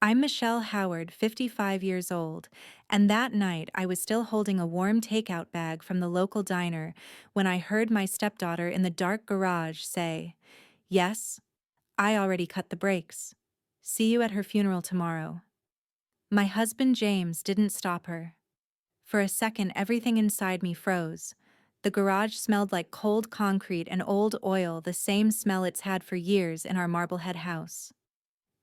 I'm Michelle Howard, 55 years old, and that night I was still holding a warm takeout bag from the local diner when I heard my stepdaughter in the dark garage say, "Yes, I already cut the brakes. See you at her funeral tomorrow." My husband James didn't stop her. For a second, everything inside me froze. The garage smelled like cold concrete and old oil, the same smell it's had for years in our Marblehead house.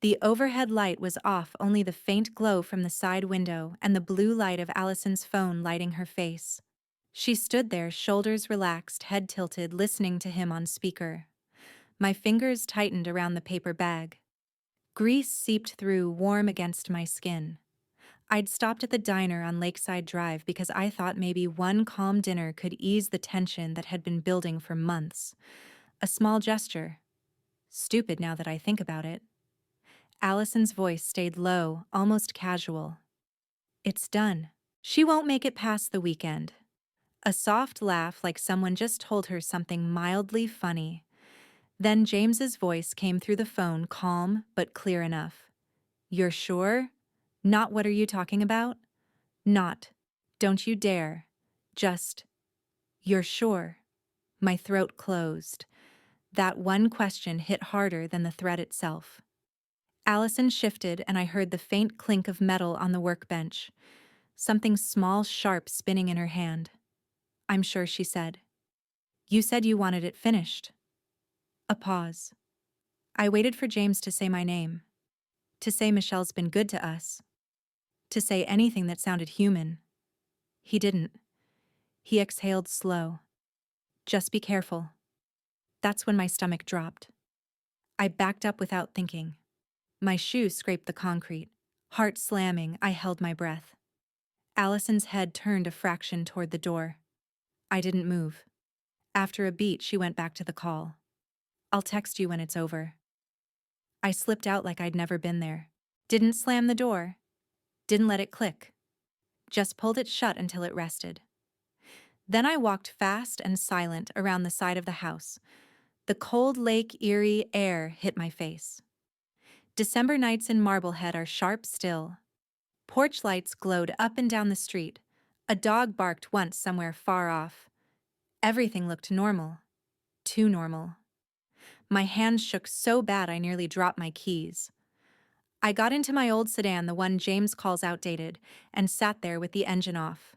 The overhead light was off, only the faint glow from the side window and the blue light of Allison's phone lighting her face. She stood there, shoulders relaxed, head tilted, listening to him on speaker. My fingers tightened around the paper bag. Grease seeped through, warm against my skin. I'd stopped at the diner on Lakeside Drive because I thought maybe one calm dinner could ease the tension that had been building for months. A small gesture. Stupid now that I think about it. Allison's voice stayed low, almost casual. "It's done. She won't make it past the weekend." A soft laugh like someone just told her something mildly funny. Then James's voice came through the phone, calm but clear enough. "You're sure? Not what are you talking about? Not. Don't you dare. Just. You're sure." My throat closed. That one question hit harder than the threat itself. Allison shifted and I heard the faint clink of metal on the workbench. Something small, sharp spinning in her hand. "I'm sure," she said. "You said you wanted it finished." A pause. I waited for James to say my name. To say Michelle's been good to us. To say anything that sounded human. He didn't. He exhaled slow. "Just be careful." That's when my stomach dropped. I backed up without thinking. My shoe scraped the concrete. Heart slamming, I held my breath. Allison's head turned a fraction toward the door. I didn't move. After a beat, she went back to the call. "I'll text you when it's over." I slipped out like I'd never been there. Didn't slam the door. Didn't let it click. Just pulled it shut until it rested. Then I walked fast and silent around the side of the house. The cold Lake Erie air hit my face. December nights in Marblehead are sharp still. Porch lights glowed up and down the street. A dog barked once somewhere far off. Everything looked normal. Too normal. My hands shook so bad I nearly dropped my keys. I got into my old sedan, the one James calls outdated, and sat there with the engine off.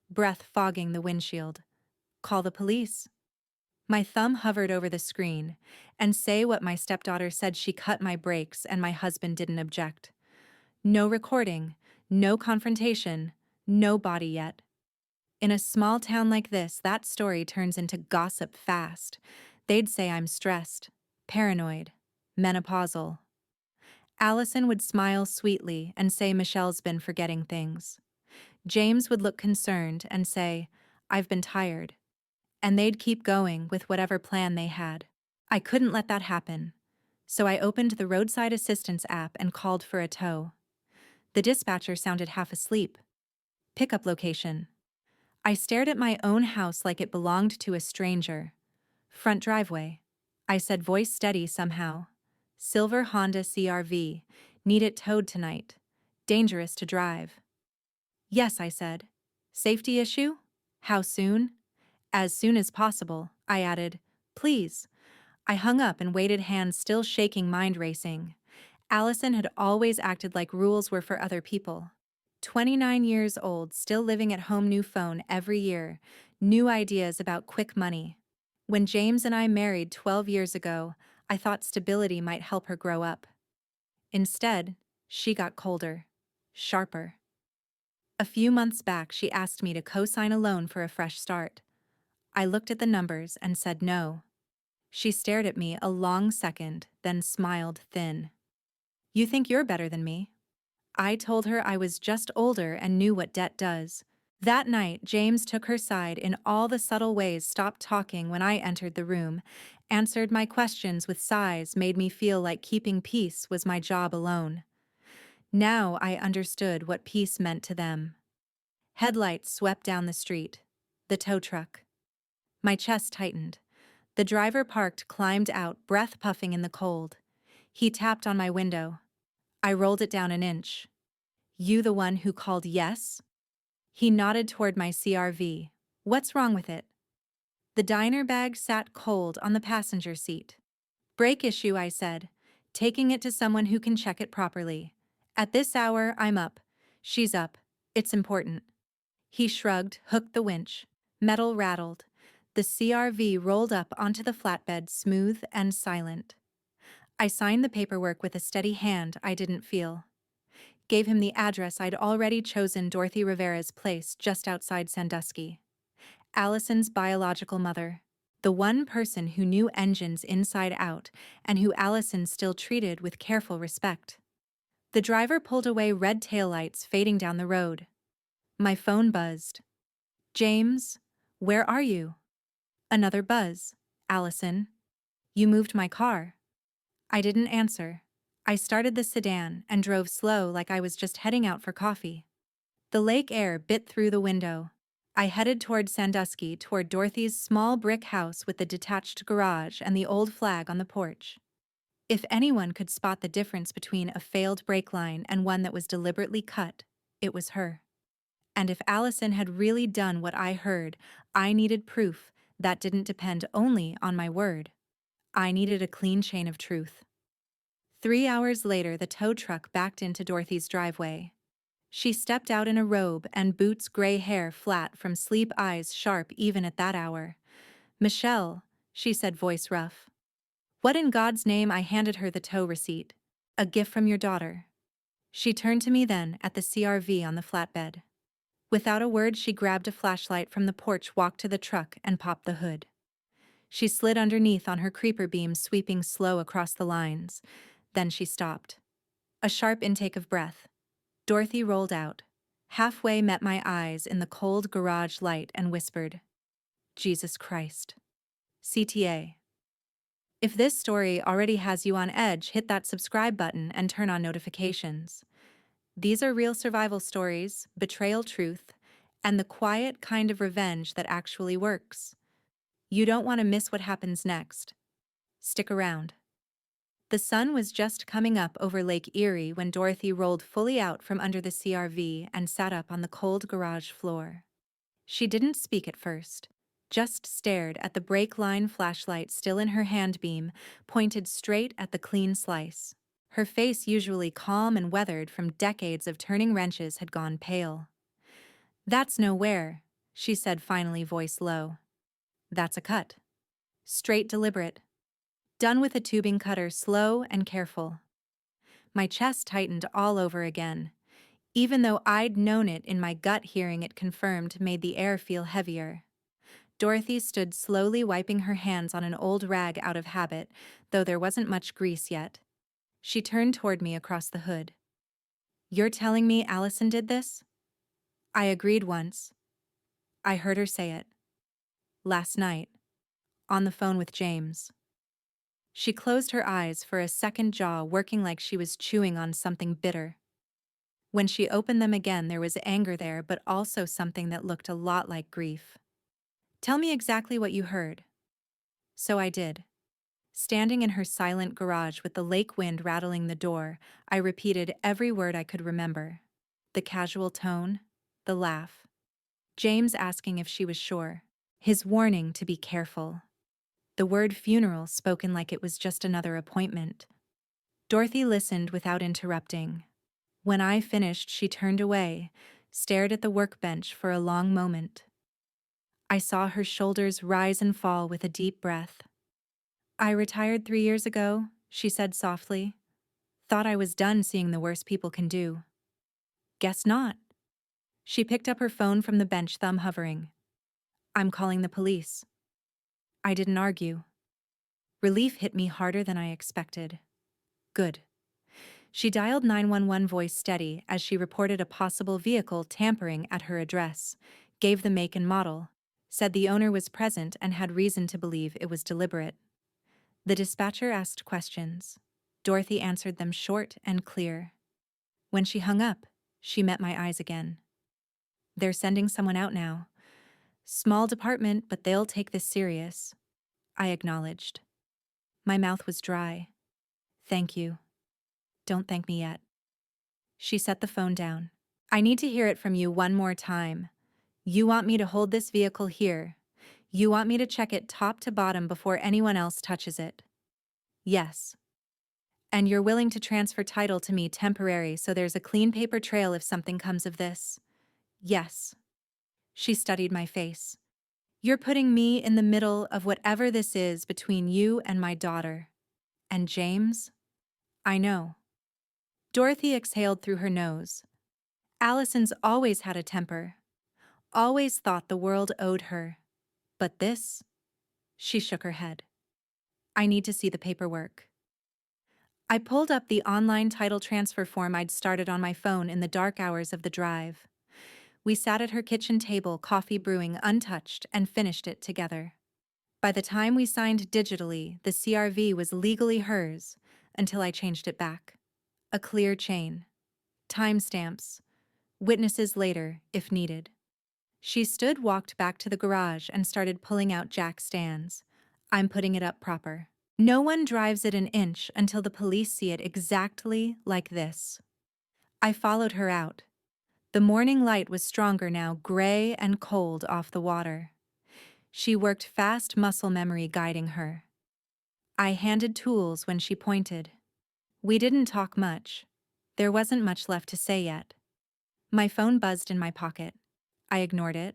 Breath fogging the windshield. Call the police. My thumb hovered over the screen, and say what my stepdaughter said she cut my brakes and my husband didn't object. No recording, no confrontation, no body yet. In a small town like this, that story turns into gossip fast. They'd say I'm stressed, paranoid, menopausal. Allison would smile sweetly and say Michelle's been forgetting things. James would look concerned and say, "I've been tired." And they'd keep going with whatever plan they had. I couldn't let that happen. So I opened the roadside assistance app and called for a tow. The dispatcher sounded half asleep. "Pickup location." I stared at my own house like it belonged to a stranger. "Front driveway." I said, voice steady somehow. "Silver Honda CRV. Need it towed tonight. Dangerous to drive." "Yes," I said. "Safety issue? How soon?" "As soon as possible," I added. "Please." I hung up and waited, hands still shaking, mind racing. Allison had always acted like rules were for other people. 29 years old, still living at home, new phone every year, new ideas about quick money. When James and I married 12 years ago, I thought stability might help her grow up. Instead, she got colder, sharper. A few months back, she asked me to co-sign a loan for a fresh start. I looked at the numbers and said no. She stared at me a long second, then smiled thin. "You think you're better than me?" I told her I was just older and knew what debt does. That night, James took her side in all the subtle ways, stopped talking when I entered the room, answered my questions with sighs, made me feel like keeping peace was my job alone. Now I understood what peace meant to them. Headlights swept down the street. The tow truck. My chest tightened. The driver parked, climbed out, breath puffing in the cold. He tapped on my window. I rolled it down an inch. You the one who called yes? He nodded toward my CRV. What's wrong with it? The diner bag sat cold on the passenger seat. Brake issue, I said, taking it to someone who can check it properly. At this hour, I'm up. She's up. It's important. He shrugged, hooked the winch. Metal rattled. The CRV rolled up onto the flatbed, smooth and silent. I signed the paperwork with a steady hand I didn't feel. Gave him the address I'd already chosen, Dorothy Rivera's place just outside Sandusky. Allison's biological mother. The one person who knew engines inside out and who Allison still treated with careful respect. The driver pulled away, red taillights fading down the road. My phone buzzed. James, where are you? Another buzz. Allison, you moved my car. I didn't answer. I started the sedan and drove slow like I was just heading out for coffee. The lake air bit through the window. I headed toward Sandusky, toward Dorothy's small brick house with the detached garage and the old flag on the porch. If anyone could spot the difference between a failed brake line and one that was deliberately cut, it was her. And if Allison had really done what I heard, I needed proof that didn't depend only on my word. I needed a clean chain of truth. 3 hours later, the tow truck backed into Dorothy's driveway. She stepped out in a robe and boots, gray hair flat from sleep, eyes sharp even at that hour. Michelle, she said, voice rough. What in God's name? I handed her the tow receipt. A gift from your daughter. She turned to me then at the CRV on the flatbed. Without a word, she grabbed a flashlight from the porch, walked to the truck, and popped the hood. She slid underneath on her creeper beam, sweeping slow across the lines. Then she stopped. A sharp intake of breath. Dorothy rolled out. Halfway, met my eyes in the cold garage light and whispered, Jesus Christ. CTA. If this story already has you on edge, hit that subscribe button and turn on notifications. These are real survival stories, betrayal, truth, and the quiet kind of revenge that actually works. You don't want to miss what happens next. Stick around. The sun was just coming up over Lake Erie when Dorothy rolled fully out from under the CRV and sat up on the cold garage floor. She didn't speak at first, just stared at the brake line flashlight still in her hand beam, pointed straight at the clean slice. Her face, usually calm and weathered from decades of turning wrenches, had gone pale. That's nowhere, she said finally, voice low. That's a cut. Straight, deliberate. Done with a tubing cutter, slow and careful. My chest tightened all over again. Even though I'd known it in my gut, hearing it confirmed made the air feel heavier. Dorothy stood slowly, wiping her hands on an old rag out of habit, though there wasn't much grease yet. She turned toward me across the hood. You're telling me Allison did this? I agreed once. I heard her say it. Last night. On the phone with James. She closed her eyes for a second, jaw working like she was chewing on something bitter. When she opened them again, there was anger there, but also something that looked a lot like grief. Tell me exactly what you heard. So I did. Standing in her silent garage with the lake wind rattling the door, I repeated every word I could remember. The casual tone, the laugh. James asking if she was sure. His warning to be careful. The word funeral spoken like it was just another appointment. Dorothy listened without interrupting. When I finished, she turned away, stared at the workbench for a long moment. I saw her shoulders rise and fall with a deep breath. I retired 3 years ago, she said softly. Thought I was done seeing the worst people can do. Guess not. She picked up her phone from the bench, thumb hovering. I'm calling the police. I didn't argue. Relief hit me harder than I expected. Good. She dialed 911, voice steady, as she reported a possible vehicle tampering at her address, gave the make and model, said the owner was present and had reason to believe it was deliberate. The dispatcher asked questions. Dorothy answered them short and clear. When she hung up, she met my eyes again. They're sending someone out now. Small department, but they'll take this serious. I acknowledged. My mouth was dry. Thank you. Don't thank me yet. She set the phone down. I need to hear it from you one more time. You want me to hold this vehicle here. You want me to check it top to bottom before anyone else touches it. Yes. And you're willing to transfer title to me temporary so there's a clean paper trail if something comes of this. Yes. She studied my face. You're putting me in the middle of whatever this is between you and my daughter. And James? I know. Dorothy exhaled through her nose. Allison's always had a temper. Always thought the world owed her. But this? She shook her head. I need to see the paperwork. I pulled up the online title transfer form I'd started on my phone in the dark hours of the drive. We sat at her kitchen table, coffee brewing untouched, and finished it together. By the time we signed digitally, the CRV was legally hers, until I changed it back. A clear chain. Timestamps. Witnesses later, if needed. She walked back to the garage and started pulling out jack stands. I'm putting it up proper. No one drives it an inch until the police see it exactly like this. I followed her out. The morning light was stronger now, gray and cold off the water. She worked fast muscle memory guiding her. I handed tools when she pointed. We didn't talk much. There wasn't much left to say yet. My phone buzzed in my pocket. I ignored it.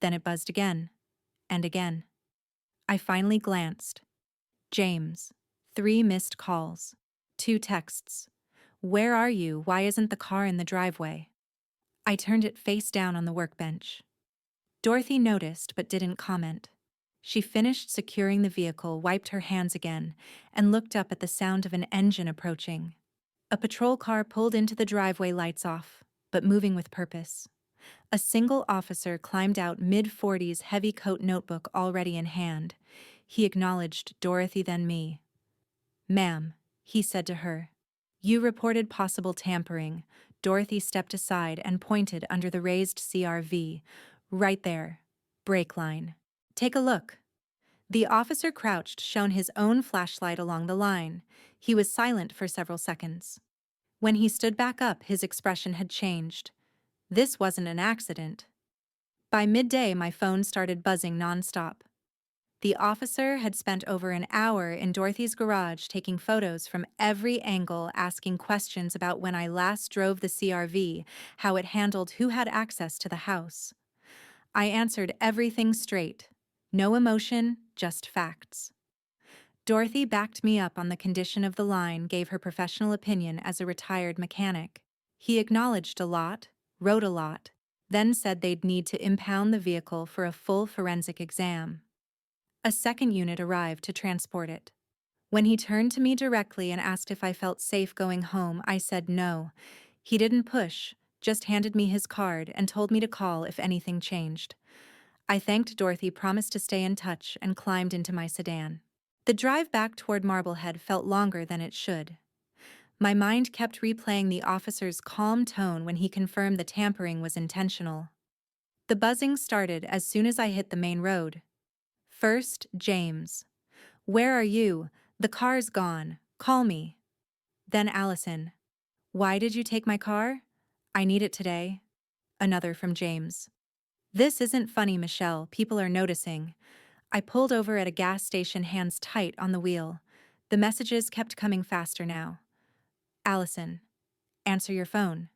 Then it buzzed again. And again. I finally glanced. James. 3 missed calls. 2 texts. Where are you? Why isn't the car in the driveway? I turned it face down on the workbench. Dorothy noticed but didn't comment. She finished securing the vehicle, wiped her hands again, and looked up at the sound of an engine approaching. A patrol car pulled into the driveway, lights off, but moving with purpose. A single officer climbed out, mid-40s, heavy coat, notebook already in hand. He acknowledged Dorothy, then me. Ma'am, he said to her. You reported possible tampering. Dorothy stepped aside and pointed under the raised CRV. Right there. Brake line. Take a look. The officer crouched, shone his own flashlight along the line. He was silent for several seconds. When he stood back up, his expression had changed. This wasn't an accident. By midday, my phone started buzzing nonstop. The officer had spent over an hour in Dorothy's garage taking photos from every angle, asking questions about when I last drove the CRV, how it handled, who had access to the house. I answered everything straight. No emotion, just facts. Dorothy backed me up on the condition of the line, gave her professional opinion as a retired mechanic. He acknowledged a lot, wrote a lot, then said they'd need to impound the vehicle for a full forensic exam. A second unit arrived to transport it. When he turned to me directly and asked if I felt safe going home, I said no. He didn't push, just handed me his card and told me to call if anything changed. I thanked Dorothy, promised to stay in touch, and climbed into my sedan. The drive back toward Marblehead felt longer than it should. My mind kept replaying the officer's calm tone when he confirmed the tampering was intentional. The buzzing started as soon as I hit the main road. First, James. Where are you? The car's gone. Call me. Then Allison. Why did you take my car? I need it today. Another from James. This isn't funny, Michelle. People are noticing. I pulled over at a gas station, hands tight on the wheel. The messages kept coming faster now. Allison. Answer your phone.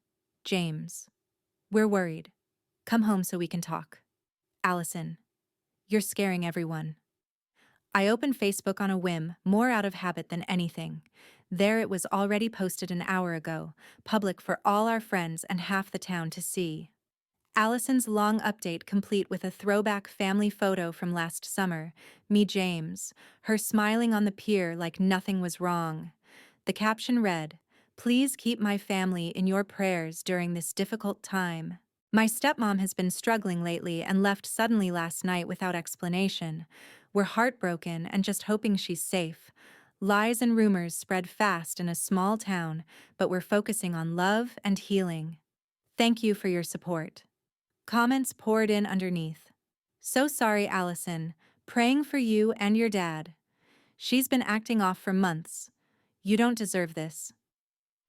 James. We're worried. Come home so we can talk. Allison. You're scaring everyone. I opened Facebook on a whim, more out of habit than anything. There it was, already posted an hour ago, public for all our friends and half the town to see. Allison's long update, complete with a throwback family photo from last summer, me, James, her smiling on the pier like nothing was wrong. The caption read, "Please keep my family in your prayers during this difficult time. My stepmom has been struggling lately and left suddenly last night without explanation. We're heartbroken and just hoping she's safe. Lies and rumors spread fast in a small town, but we're focusing on love and healing. Thank you for your support." Comments poured in underneath. So sorry, Allison. Praying for you and your dad. She's been acting off for months. You don't deserve this.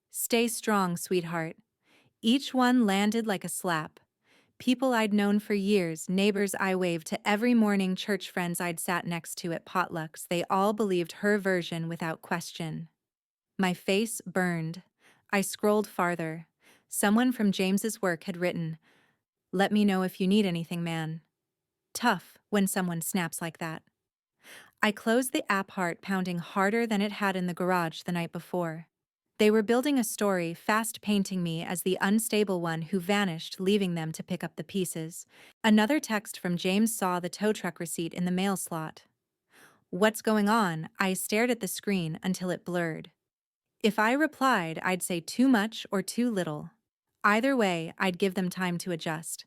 Stay strong, sweetheart. Each one landed like a slap. People I'd known for years, neighbors I waved to every morning, church friends I'd sat next to at potlucks, they all believed her version without question. My face burned. I scrolled farther. Someone from James's work had written, "Let me know if you need anything, man." Tough when someone snaps like that. I closed the app, heart pounding harder than it had in the garage the night before. They were building a story, fast painting me as the unstable one who vanished, leaving them to pick up the pieces. Another text from James saw the tow truck receipt in the mail slot. "What's going on?" I stared at the screen until it blurred. If I replied, I'd say too much or too little. Either way, I'd give them time to adjust.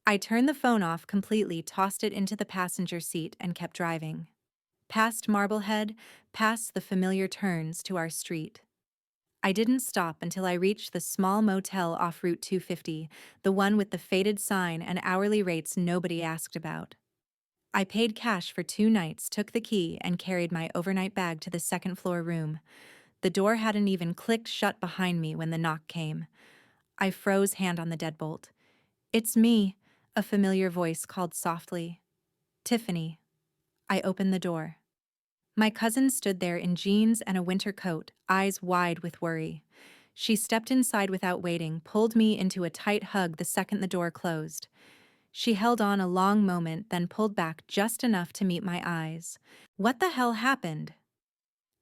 I turned the phone off completely, tossed it into the passenger seat, and kept driving. Past Marblehead, past the familiar turns to our street. I didn't stop until I reached the small motel off Route 250, the one with the faded sign and hourly rates nobody asked about. I paid cash for 2 nights, took the key, and carried my overnight bag to the second-floor room. The door hadn't even clicked shut behind me when the knock came. I froze, hand on the deadbolt. "It's me," a familiar voice called softly. "Tiffany." I opened the door. My cousin stood there in jeans and a winter coat, eyes wide with worry. She stepped inside without waiting, pulled me into a tight hug the second the door closed. She held on a long moment, then pulled back just enough to meet my eyes. What the hell happened?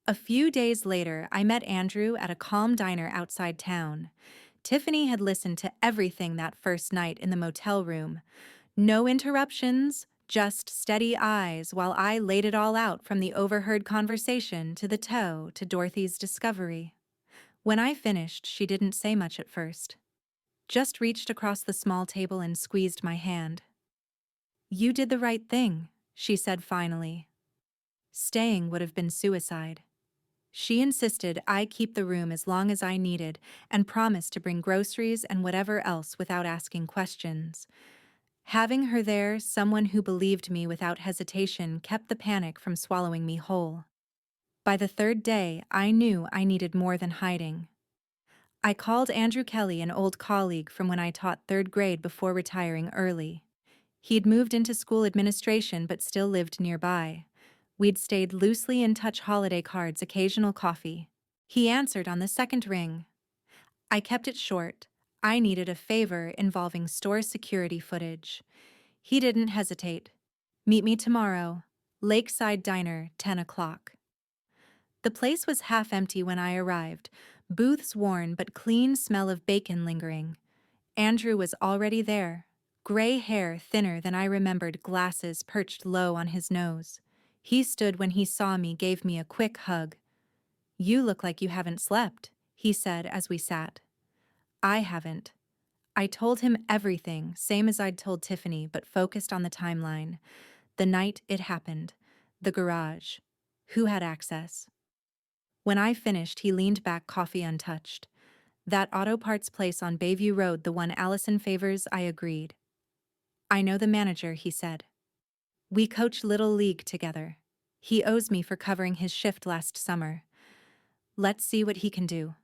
A few days later, I met Andrew at a calm diner outside town. Tiffany had listened to everything that first night in the motel room. No interruptions, just steady eyes while I laid it all out, from the overheard conversation to the tow to Dorothy's discovery. When I finished, she didn't say much at first. Just reached across the small table and squeezed my hand. "You did the right thing," she said finally. "Staying would have been suicide." She insisted I keep the room as long as I needed and promised to bring groceries and whatever else without asking questions. Having her there, someone who believed me without hesitation, kept the panic from swallowing me whole. By the third day, I knew I needed more than hiding. I called Andrew Kelly, an old colleague from when I taught third grade before retiring early. He'd moved into school administration but still lived nearby. We'd stayed loosely in touch, holiday cards, occasional coffee. He answered on the second ring. I kept it short. I needed a favor involving store security footage. He didn't hesitate. "Meet me tomorrow. Lakeside Diner, 10 o'clock. The place was half empty when I arrived, booths worn but clean smell of bacon lingering. Andrew was already there. Gray hair thinner than I remembered, glasses perched low on his nose. He stood when he saw me, gave me a quick hug. "You look like you haven't slept," he said as we sat. "I haven't." I told him everything, same as I'd told Tiffany, but focused on the timeline. The night it happened. The garage. Who had access? When I finished, he leaned back, coffee untouched. "That auto parts place on Bayview Road, the one Allison favors?" I agreed. "I know the manager," he said. "We coach Little League together. He owes me for covering his shift last summer. Let's see what he can do."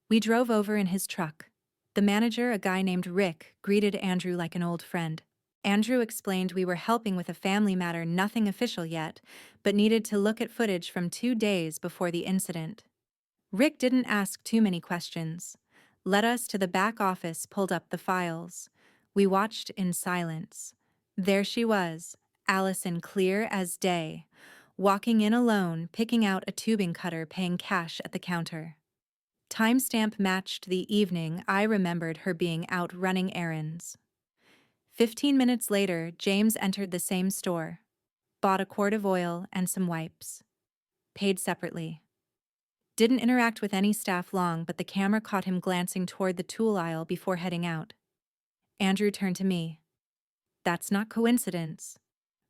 We drove over in his truck. The manager, a guy named Rick, greeted Andrew like an old friend. Andrew explained we were helping with a family matter, nothing official yet, but needed to look at footage from 2 days before the incident. Rick didn't ask too many questions. Led us to the back office, pulled up the files. We watched in silence. There she was, Allison, clear as day, walking in alone, picking out a tubing cutter, paying cash at the counter. Timestamp matched the evening I remembered her being out running errands. 15 minutes later, James entered the same store. Bought a quart of oil and some wipes. Paid separately. Didn't interact with any staff long, but the camera caught him glancing toward the tool aisle before heading out. Andrew turned to me. "That's not coincidence."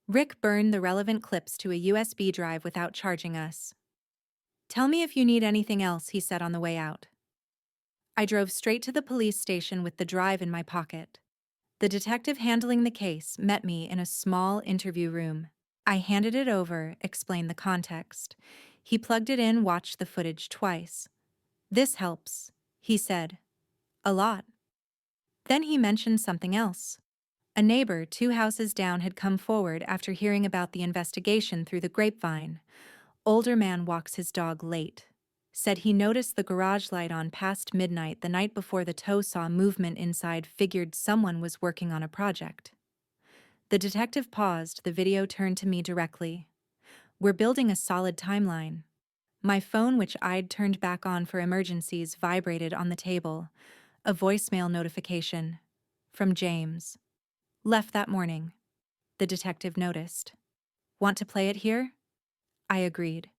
Rick burned the relevant clips to a USB drive without charging us. "Tell me if you need anything else," he said on the way out. I drove straight to the police station with the drive in my pocket. The detective handling the case met me in a small interview room. I handed it over, explained the context. He plugged it in, watched the footage twice. "This helps," he said. "A lot." Then he mentioned something else. A neighbor 2 houses down had come forward after hearing about the investigation through the grapevine. Older man walks his dog late. Said he noticed the garage light on past midnight the night before the tow saw movement inside, figured someone was working on a project. The detective paused, the video turned to me directly. We're building a solid timeline. My phone, which I'd turned back on for emergencies, vibrated on the table. A voicemail notification. From James. Left that morning. The detective noticed. Want to play it here? I agreed.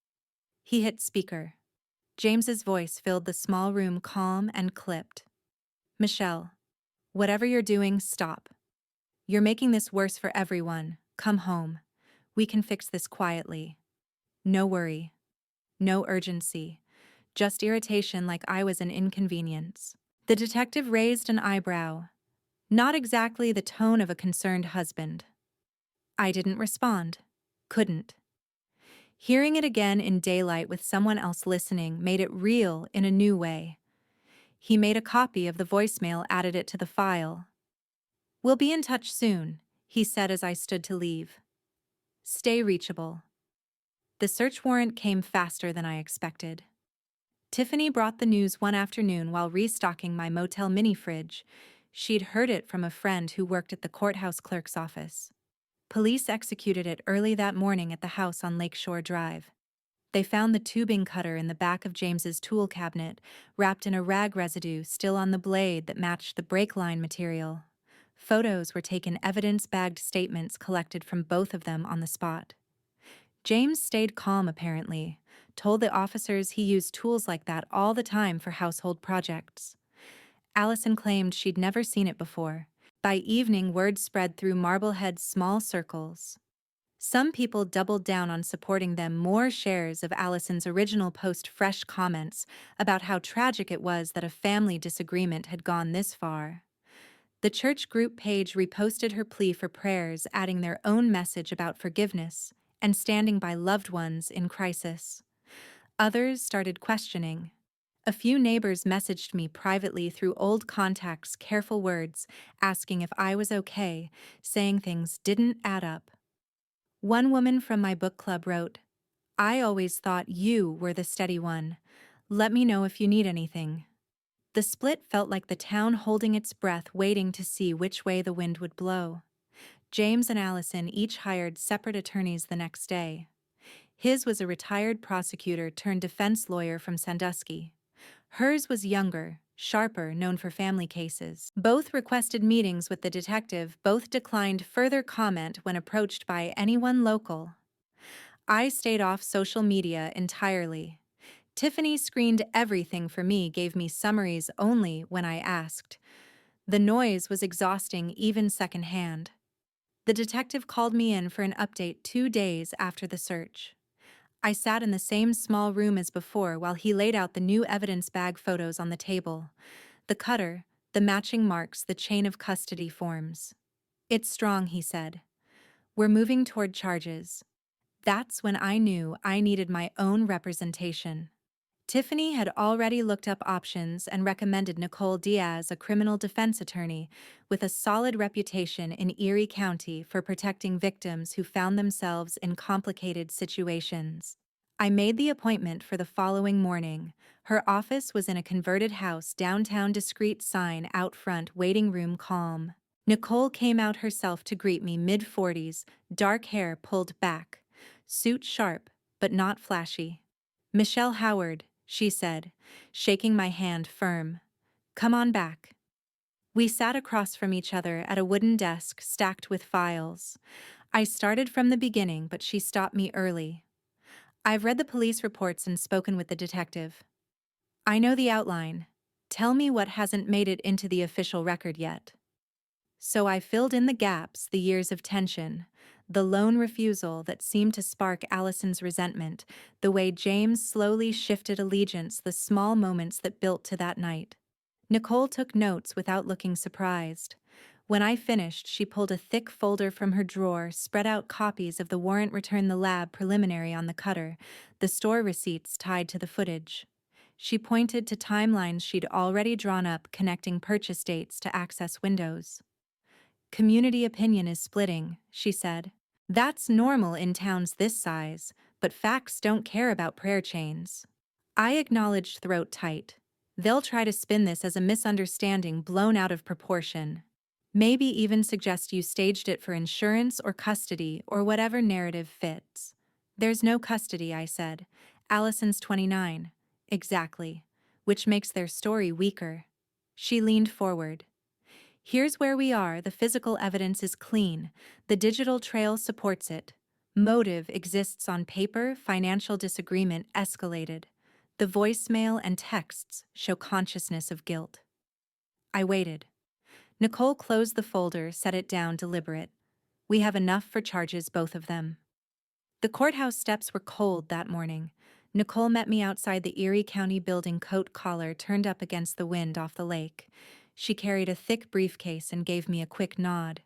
He hit speaker. James's voice filled the small room, calm and clipped. Michelle, whatever you're doing, stop. You're making this worse for everyone. Come home. We can fix this quietly. No worry. No urgency. Just irritation like I was an inconvenience. The detective raised an eyebrow. Not exactly the tone of a concerned husband. I didn't respond. Couldn't. Hearing it again in daylight with someone else listening made it real in a new way. He made a copy of the voicemail, added it to the file. We'll be in touch soon, he said as I stood to leave. Stay reachable. The search warrant came faster than I expected. Tiffany brought the news one afternoon while restocking my motel mini fridge. She'd heard it from a friend who worked at the courthouse clerk's office. Police executed it early that morning at the house on Lakeshore Drive. They found the tubing cutter in the back of James's tool cabinet, wrapped in a rag residue still on the blade that matched the brake line material. Photos were taken, evidence-bagged statements collected from both of them on the spot. James stayed calm apparently, told the officers he used tools like that all the time for household projects. Allison claimed she'd never seen it before. By evening, word spread through Marblehead's small circles. Some people doubled down on supporting them. More shares of Allison's original post, fresh comments about how tragic it was that a family disagreement had gone this far. The church group page reposted her plea for prayers, adding their own message about forgiveness and standing by loved ones in crisis. Others started questioning. A few neighbors messaged me privately through old contacts, careful words, asking if I was okay, saying things didn't add up. One woman from my book club wrote, I always thought you were the steady one. Let me know if you need anything. The split felt like the town holding its breath, waiting to see which way the wind would blow. James and Allison each hired separate attorneys the next day. His was a retired prosecutor turned defense lawyer from Sandusky. Hers was younger, sharper, known for family cases. Both requested meetings with the detective, both declined further comment when approached by anyone local. I stayed off social media entirely. Tiffany screened everything for me, gave me summaries only when I asked. The noise was exhausting, even secondhand. The detective called me in for an update 2 days after the search. I sat in the same small room as before while he laid out the new evidence bag photos on the table. The cutter, the matching marks, the chain of custody forms. It's strong, he said. We're moving toward charges. That's when I knew I needed my own representation. Tiffany had already looked up options and recommended Nicole Diaz, a criminal defense attorney with a solid reputation in Erie County for protecting victims who found themselves in complicated situations. I made the appointment for the following morning. Her office was in a converted house downtown, discreet sign out front, waiting room calm. Nicole came out herself to greet me, mid-40s, dark hair pulled back, suit sharp but not flashy. Michelle Howard, she said, shaking my hand firm. Come on back. We sat across from each other at a wooden desk stacked with files. I started from the beginning, but she stopped me early. I've read the police reports and spoken with the detective. I know the outline. Tell me what hasn't made it into the official record yet. So I filled in the gaps, the years of tension, the lone refusal that seemed to spark Allison's resentment, the way James slowly shifted allegiance, the small moments that built to that night. Nicole took notes without looking surprised. When I finished, she pulled a thick folder from her drawer, spread out copies of the warrant, return the lab preliminary on the cutter, the store receipts tied to the footage. She pointed to timelines she'd already drawn up connecting purchase dates to access windows. Community opinion is splitting, she said. That's normal in towns this size, but facts don't care about prayer chains. I acknowledged, throat tight. They'll try to spin this as a misunderstanding blown out of proportion. Maybe even suggest you staged it for insurance or custody or whatever narrative fits. There's no custody, I said. Allison's 29. Exactly. Which makes their story weaker. She leaned forward. Here's where we are. The physical evidence is clean. The digital trail supports it. Motive exists on paper. Financial disagreement escalated. The voicemail and texts show consciousness of guilt. I waited. Nicole closed the folder, set it down, deliberate. We have enough for charges, both of them. The courthouse steps were cold that morning. Nicole met me outside the Erie County building, coat collar turned up against the wind off the lake. She carried a thick briefcase and gave me a quick nod.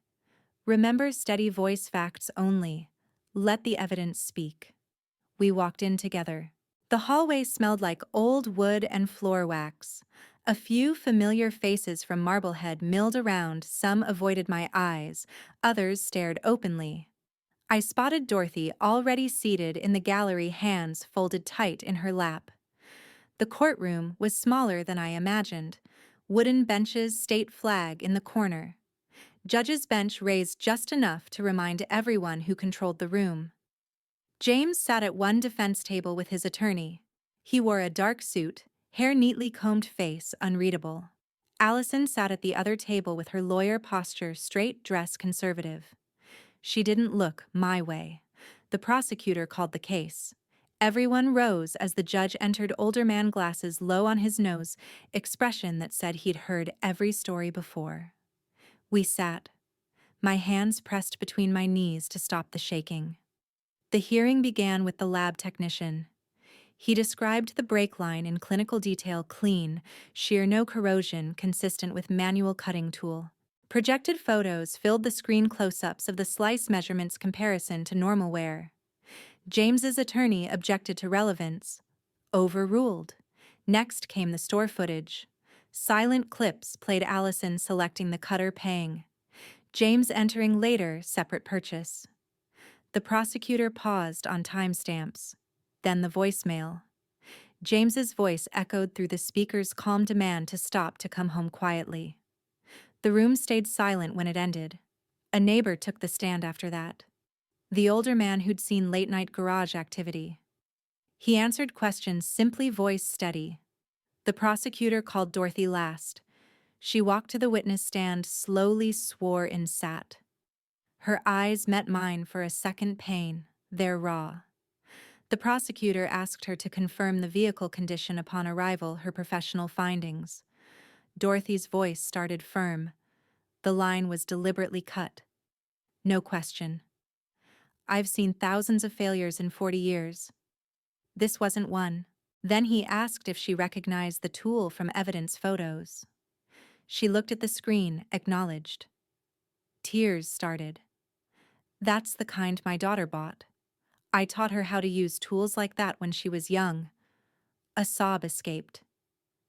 Remember, steady voice, facts only. Let the evidence speak. We walked in together. The hallway smelled like old wood and floor wax. A few familiar faces from Marblehead milled around. Some avoided my eyes, others stared openly. I spotted Dorothy already seated in the gallery, hands folded tight in her lap. The courtroom was smaller than I imagined. Wooden benches, state flag in the corner. Judge's bench raised just enough to remind everyone who controlled the room. James sat at one defense table with his attorney. He wore a dark suit, hair neatly combed, face unreadable. Allison sat at the other table with her lawyer posture, straight, dress conservative. She didn't look my way. The prosecutor called the case. Everyone rose as the judge entered, older man, glasses low on his nose, expression that said he'd heard every story before. We sat, my hands pressed between my knees to stop the shaking. The hearing began with the lab technician. He described the brake line in clinical detail: clean, shear, no corrosion, consistent with manual cutting tool. Projected photos filled the screen, close-ups of the slice measurements, comparison to normal wear. James's attorney objected to relevance. Overruled. Next came the store footage. Silent clips played: Allison selecting the cutter, paying. James entering later, separate purchase. The prosecutor paused on timestamps. Then the voicemail. James's voice echoed through the speaker's calm demand to stop, to come home quietly. The room stayed silent when it ended. A neighbor took the stand after that. The older man who'd seen late-night garage activity. He answered questions simply, voice steady. The prosecutor called Dorothy last. She walked to the witness stand, slowly swore and sat. Her eyes met mine for a second, pain, they're raw. The prosecutor asked her to confirm the vehicle condition upon arrival, her professional findings. Dorothy's voice started firm. The line was deliberately cut. No question. I've seen thousands of failures in 40 years. This wasn't one. Then he asked if she recognized the tool from evidence photos. She looked at the screen, acknowledged. Tears started. That's the kind my daughter bought. I taught her how to use tools like that when she was young. A sob escaped.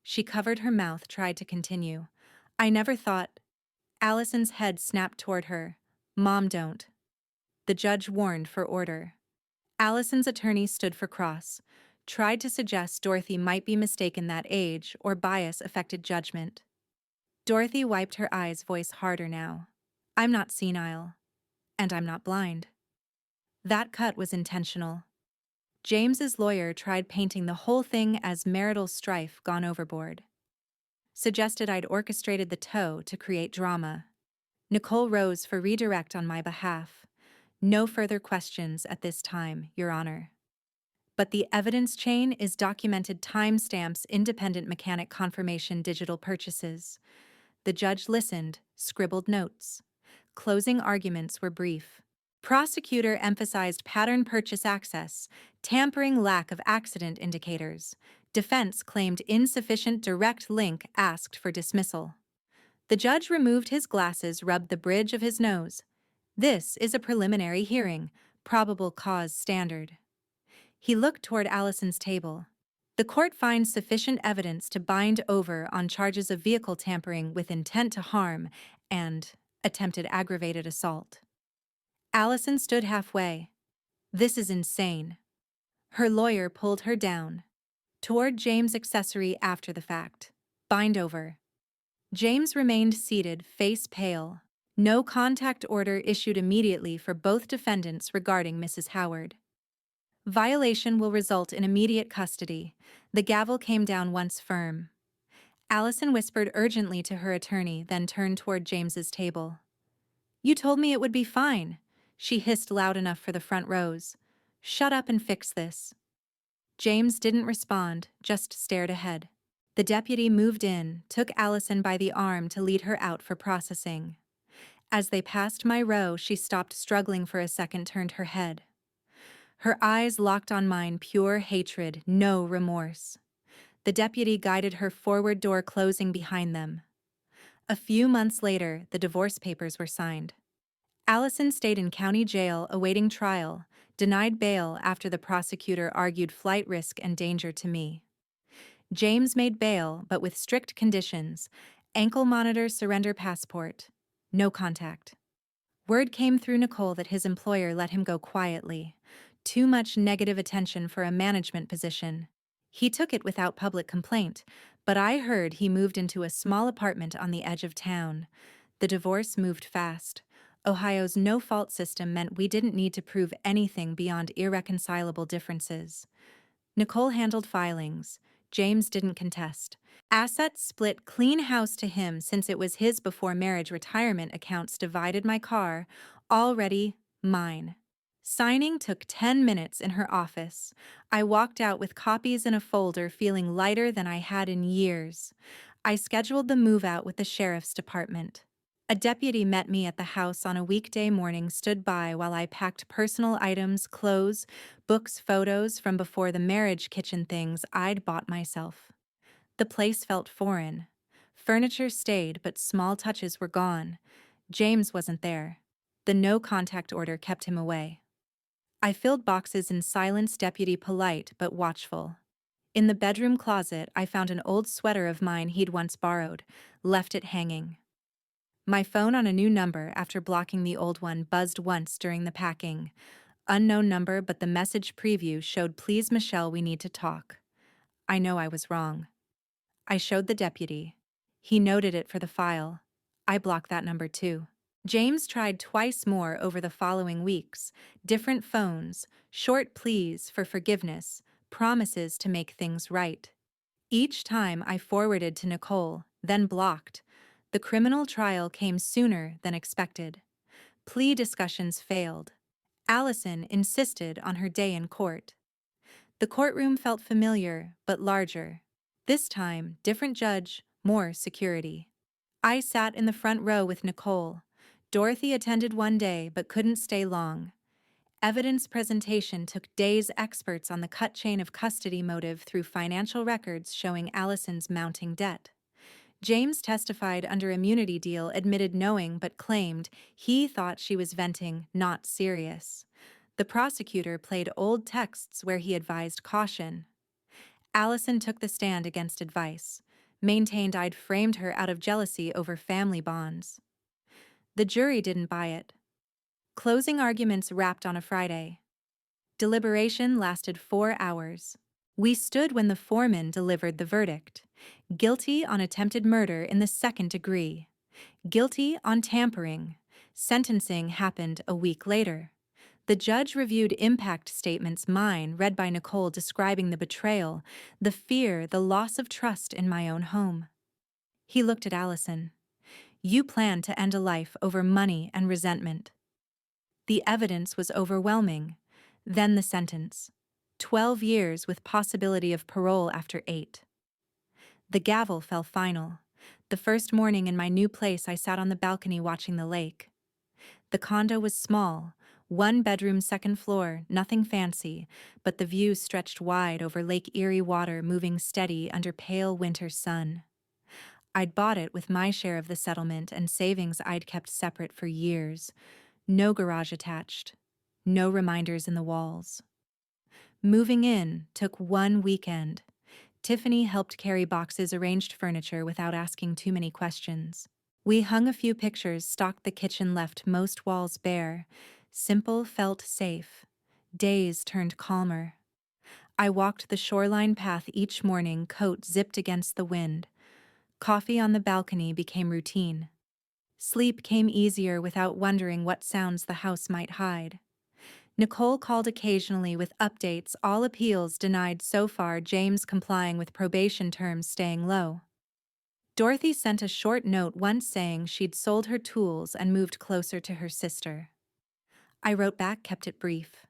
She covered her mouth, tried to continue. I never thought. Allison's head snapped toward her. Mom, don't. The judge warned for order. Allison's attorney stood for cross, tried to suggest Dorothy might be mistaken, that age or bias affected judgment. Dorothy wiped her eyes, voice harder now. I'm not senile. And I'm not blind. That cut was intentional. James's lawyer tried painting the whole thing as marital strife gone overboard. Suggested I'd orchestrated the tow to create drama. Nicole rose for redirect on my behalf. No further questions at this time, Your Honor. But the evidence chain is documented: timestamps, independent mechanic confirmation, digital purchases. The judge listened, scribbled notes. Closing arguments were brief. Prosecutor emphasized pattern, purchase access, tampering, lack of accident indicators. Defense claimed insufficient direct link, asked for dismissal. The judge removed his glasses, rubbed the bridge of his nose. This is a preliminary hearing, probable cause standard. He looked toward Allison's table. The court finds sufficient evidence to bind over on charges of vehicle tampering with intent to harm and attempted aggravated assault. Allison stood halfway. This is insane. Her lawyer pulled her down. Toward James' accessory after the fact. Bind over. James remained seated, face pale. No contact order issued immediately for both defendants regarding Mrs. Howard. Violation will result in immediate custody. The gavel came down once firm. Allison whispered urgently to her attorney, then turned toward James's table. "You told me it would be fine," she hissed loud enough for the front rows. "Shut up and fix this." James didn't respond, just stared ahead. The deputy moved in, took Allison by the arm to lead her out for processing. As they passed my row, she stopped struggling for a second, turned her head. Her eyes locked on mine, pure hatred, no remorse. The deputy guided her forward, door closing behind them. A few months later, the divorce papers were signed. Allison stayed in county jail awaiting trial, denied bail after the prosecutor argued flight risk and danger to me. James made bail, but with strict conditions: ankle monitor, surrender passport, no contact. Word came through Nicole that his employer let him go quietly. Too much negative attention for a management position. He took it without public complaint, but I heard he moved into a small apartment on the edge of town. The divorce moved fast. Ohio's no-fault system meant we didn't need to prove anything beyond irreconcilable differences. Nicole handled filings. James didn't contest. Assets split clean house to him since it was his before marriage. Retirement accounts divided my car, already mine. Signing took 10 minutes in her office. I walked out with copies in a folder, feeling lighter than I had in years. I scheduled the move out with the sheriff's department. A deputy met me at the house on a weekday morning, stood by while I packed personal items, clothes, books, photos from before the marriage, kitchen things I'd bought myself. The place felt foreign. Furniture stayed, but small touches were gone. James wasn't there. The no-contact order kept him away. I filled boxes in silence, deputy polite but watchful. In the bedroom closet, I found an old sweater of mine he'd once borrowed, left it hanging. My phone, on a new number after blocking the old one, buzzed once during the packing. Unknown number, but the message preview showed, "Please Michelle, we need to talk." I know I was wrong. I showed the deputy. He noted it for the file. I blocked that number too. James tried twice more over the following weeks. Different phones, short pleas for forgiveness, promises to make things right. Each time I forwarded to Nicole, then blocked. The criminal trial came sooner than expected. Plea discussions failed. Allison insisted on her day in court. The courtroom felt familiar, but larger. This time, different judge, more security. I sat in the front row with Nicole. Dorothy attended one day but couldn't stay long. Evidence presentation took days. Experts on the cut chain of custody motive through financial records showing Allison's mounting debt. James testified under immunity deal, admitted knowing but claimed he thought she was venting, not serious. The prosecutor played old texts where he advised caution. Allison took the stand against advice, maintained I'd framed her out of jealousy over family bonds. The jury didn't buy it. Closing arguments wrapped on a Friday. Deliberation lasted 4 hours. We stood when the foreman delivered the verdict. Guilty on attempted murder in the 2nd degree. Guilty on tampering. Sentencing happened a week later. The judge reviewed impact statements, mine read by Nicole, describing the betrayal, the fear, the loss of trust in my own home. He looked at Allison. "You plan to end a life over money and resentment." The evidence was overwhelming. Then the sentence. 12 years with possibility of parole after 8. The gavel fell final. The first morning in my new place, I sat on the balcony watching the lake. The condo was small, 1-bedroom, 2nd floor, nothing fancy, but the view stretched wide over Lake Erie water, moving steady under pale winter sun. I'd bought it with my share of the settlement and savings I'd kept separate for years. No garage attached. No reminders in the walls. Moving in took 1 weekend. Tiffany helped carry boxes, arranged furniture without asking too many questions. We hung a few pictures, stocked the kitchen, left most walls bare. Simple felt safe. Days turned calmer. I walked the shoreline path each morning, coat zipped against the wind. Coffee on the balcony became routine. Sleep came easier without wondering what sounds the house might hide. Nicole called occasionally with updates, all appeals denied so far, James complying with probation terms, staying low. Dorothy sent a short note once saying she'd sold her tools and moved closer to her sister. I wrote back, kept it brief.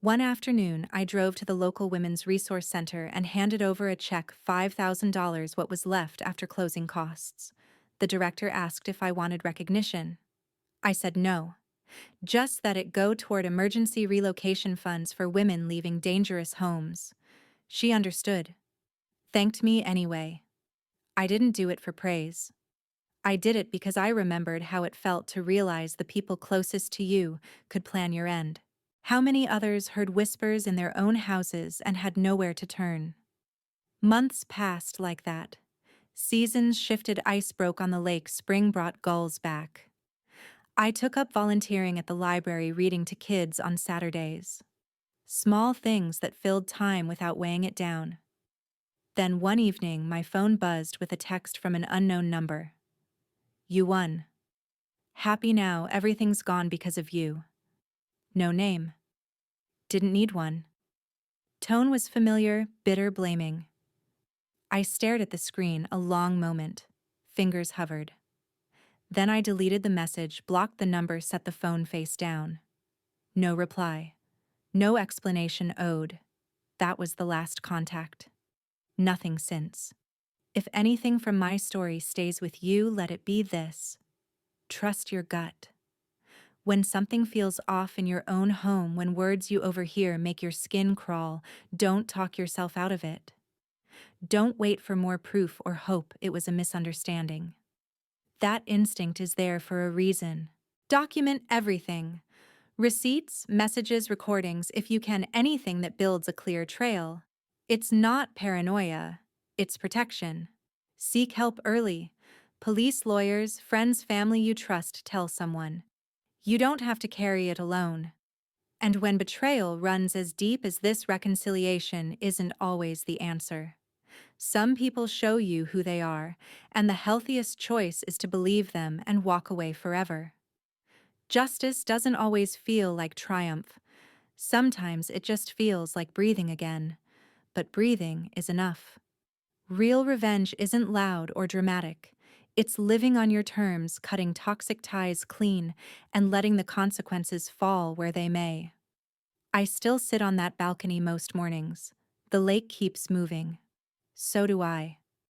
One afternoon, I drove to the local Women's Resource Center and handed over a check, $5,000, what was left after closing costs. The director asked if I wanted recognition. I said no. Just that it go toward emergency relocation funds for women leaving dangerous homes. She understood. Thanked me anyway. I didn't do it for praise. I did it because I remembered how it felt to realize the people closest to you could plan your end. How many others heard whispers in their own houses and had nowhere to turn? Months passed like that. Seasons shifted, ice broke on the lake, spring brought gulls back. I took up volunteering at the library, reading to kids on Saturdays. Small things that filled time without weighing it down. Then one evening, my phone buzzed with a text from an unknown number. You won. Happy now, everything's gone because of you. No name. Didn't need one. Tone was familiar, bitter, blaming. I stared at the screen a long moment. Fingers hovered. Then I deleted the message, blocked the number, set the phone face down. No reply. No explanation owed. That was the last contact. Nothing since. If anything from my story stays with you, let it be this. Trust your gut. When something feels off in your own home, when words you overhear make your skin crawl, don't talk yourself out of it. Don't wait for more proof or hope it was a misunderstanding. That instinct is there for a reason. Document everything. Receipts, messages, recordings, if you can, anything that builds a clear trail. It's not paranoia, it's protection. Seek help early. Police, lawyers, friends, family you trust, tell someone. You don't have to carry it alone. And when betrayal runs as deep as this, reconciliation isn't always the answer. Some people show you who they are, and the healthiest choice is to believe them and walk away forever. Justice doesn't always feel like triumph. Sometimes it just feels like breathing again. But breathing is enough. Real revenge isn't loud or dramatic. It's living on your terms, cutting toxic ties clean, and letting the consequences fall where they may. I still sit on that balcony most mornings. The lake keeps moving. So do I.